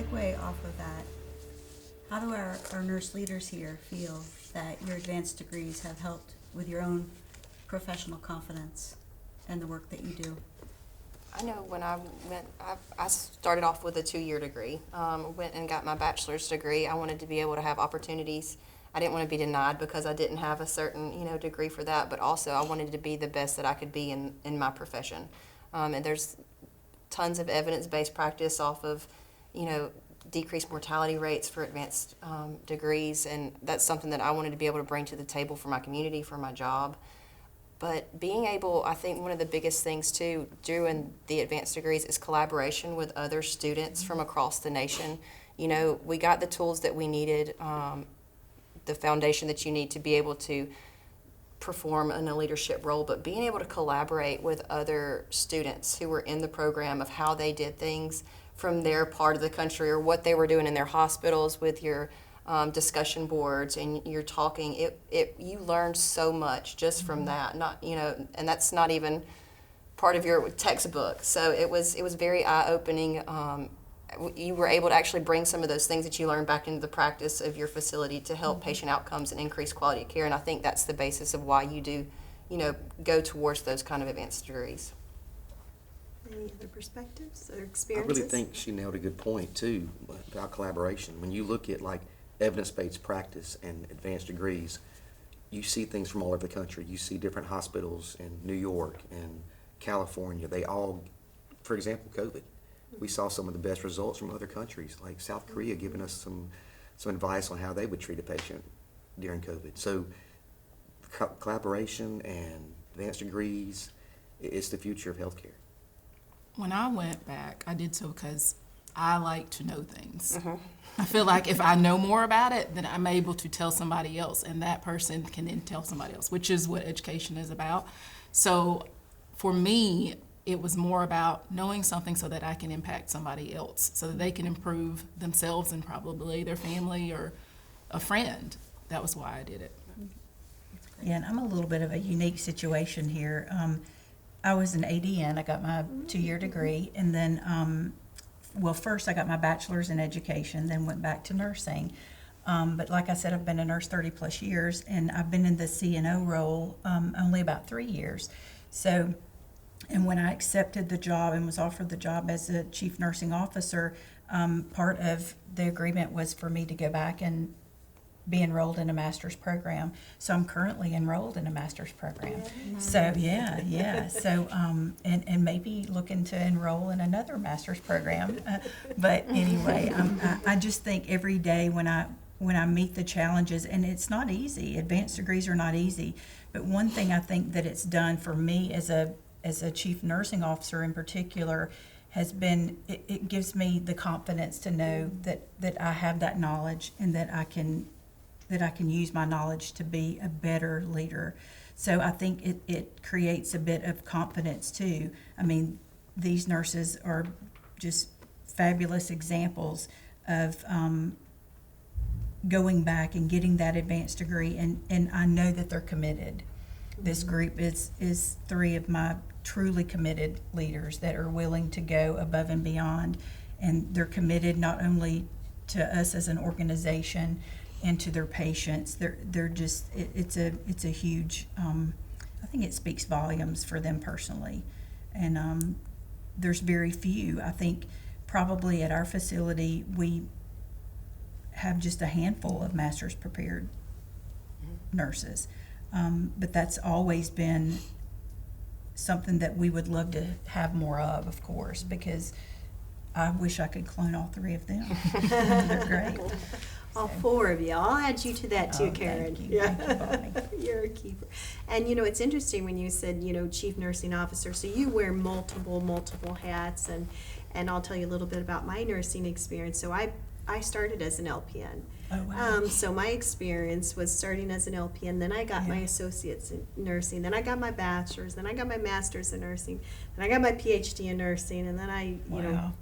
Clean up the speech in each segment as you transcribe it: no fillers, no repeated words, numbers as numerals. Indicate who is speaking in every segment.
Speaker 1: segue off of that, how do our nurse leaders here feel that your advanced degrees have helped with your own professional confidence and the work that you do?
Speaker 2: I know when I started off with a 2-year degree, went and got my bachelor's degree. I wanted to be able to have opportunities. I didn't want to be denied because I didn't have a certain, degree for that, but also I wanted to be the best that I could be in my profession. And there's tons of evidence-based practice off of, decreased mortality rates for advanced degrees, and that's something that I wanted to be able to bring to the table for my community, for my job. But being able, I think one of the biggest things too, doing the advanced degrees is collaboration with other students from across the nation. We got the tools that we needed, the foundation that you need to be able to perform in a leadership role, but being able to collaborate with other students who were in the program of how they did things from their part of the country or what they were doing in their hospitals with your discussion boards and you're talking, you learned so much just from that, and that's not even part of your textbook. So it was very eye-opening. You were able to actually bring some of those things that you learned back into the practice of your facility to help patient outcomes and increase quality of care, and I think that's the basis of why you do, go towards those kind of advanced degrees.
Speaker 3: Any other perspectives or
Speaker 4: I
Speaker 3: experiences?
Speaker 4: really think she nailed a good point too about collaboration. When you look at like evidence-based practice and advanced degrees, you see things from all over the country. You see different hospitals in New York and California. They all, for example, COVID. We saw some of the best results from other countries, like South Korea giving us some advice on how they would treat a patient during COVID. So collaboration and advanced degrees, it's the future of healthcare.
Speaker 5: When I went back, I did so because I like to know things. I feel like if I know more about it, then I'm able to tell somebody else, and that person can then tell somebody else, which is what education is about. So for me, it was more about knowing something so that I can impact somebody else, so that they can improve themselves and probably their family or a friend. That was why I did it.
Speaker 6: Yeah, and I'm a little bit of a unique situation here. I was an ADN. I got my 2-year degree, and then, first I got my bachelor's in education, then went back to nursing. But like I said, I've been a nurse 30 plus years, and I've been in the CNO role only about 3 years. So, and when I accepted the job and was offered the job as a chief nursing officer, part of the agreement was for me to go back and be enrolled in a master's program. So I'm currently enrolled in a master's program.
Speaker 3: Nice.
Speaker 6: So yeah. So and maybe looking to enroll in another master's program. But anyway, I just think every day when I meet the challenges, and it's not easy. Advanced degrees are not easy. But one thing I think that it's done for me as a chief nursing officer in particular has been, it gives me the confidence to know that I have that knowledge and that I can use my knowledge to be a better leader. So I think it creates a bit of confidence too. I mean, these nurses are just fabulous examples of going back and getting that advanced degree, and I know that they're committed. This group is 3 of my truly committed leaders that are willing to go above and beyond, and they're committed not only to us as an organization and to their patients. They're just, it's a huge, I think it speaks volumes for them personally. And there's very few. I think probably at our facility we have just a handful of master's prepared nurses. But that's always been something that we would love to have more of course, because I wish I could clone all 3 of them. They're great.
Speaker 3: All 4 of you. I'll add you to that too, Karen.
Speaker 6: Thank you. Thank you, Bonnie.
Speaker 3: You're a keeper. And it's interesting when you said, chief nursing officer, so you wear multiple hats, and I'll tell you a little bit about my nursing experience. So I started as an LPN.
Speaker 6: Oh, wow.
Speaker 3: So my experience was starting as an LPN, then I got my associates in nursing, then I got my bachelor's, then I got my master's in nursing, then I got my PhD in nursing, and then I,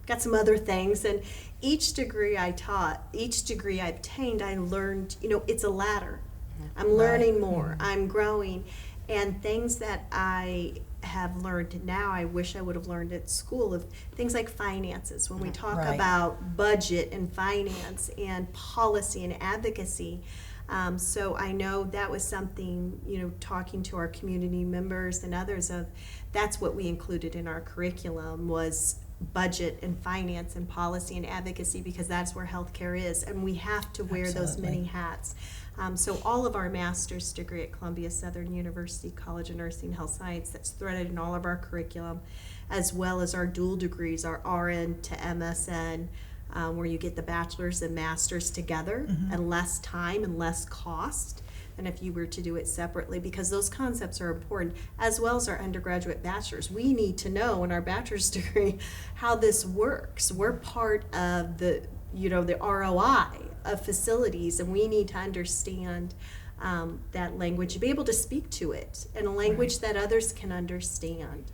Speaker 3: got some other things. And each degree I taught, each degree I obtained, I learned, it's a ladder. I'm learning more, I'm growing, and things that I have learned now, I wish I would have learned at school, of things like finances. When we talk
Speaker 6: Right.
Speaker 3: about budget and finance and policy and advocacy. So I know that was something, talking to our community members and others of, that's what we included in our curriculum was budget and finance and policy and advocacy, because that's where healthcare is, and we have to wear those many
Speaker 6: Absolutely.
Speaker 3: hats. So all of our master's degree at Columbia Southern University College of Nursing Health Science, that's threaded in all of our curriculum, as well as our dual degrees, our RN to MSN, where you get the bachelor's and master's together, and less time and less cost than if you were to do it separately, because those concepts are important, as well as our undergraduate bachelor's. We need to know in our bachelor's degree how this works. We're part of the ROI of facilities, and we need to understand that language, be able to speak to it in a language that others can understand.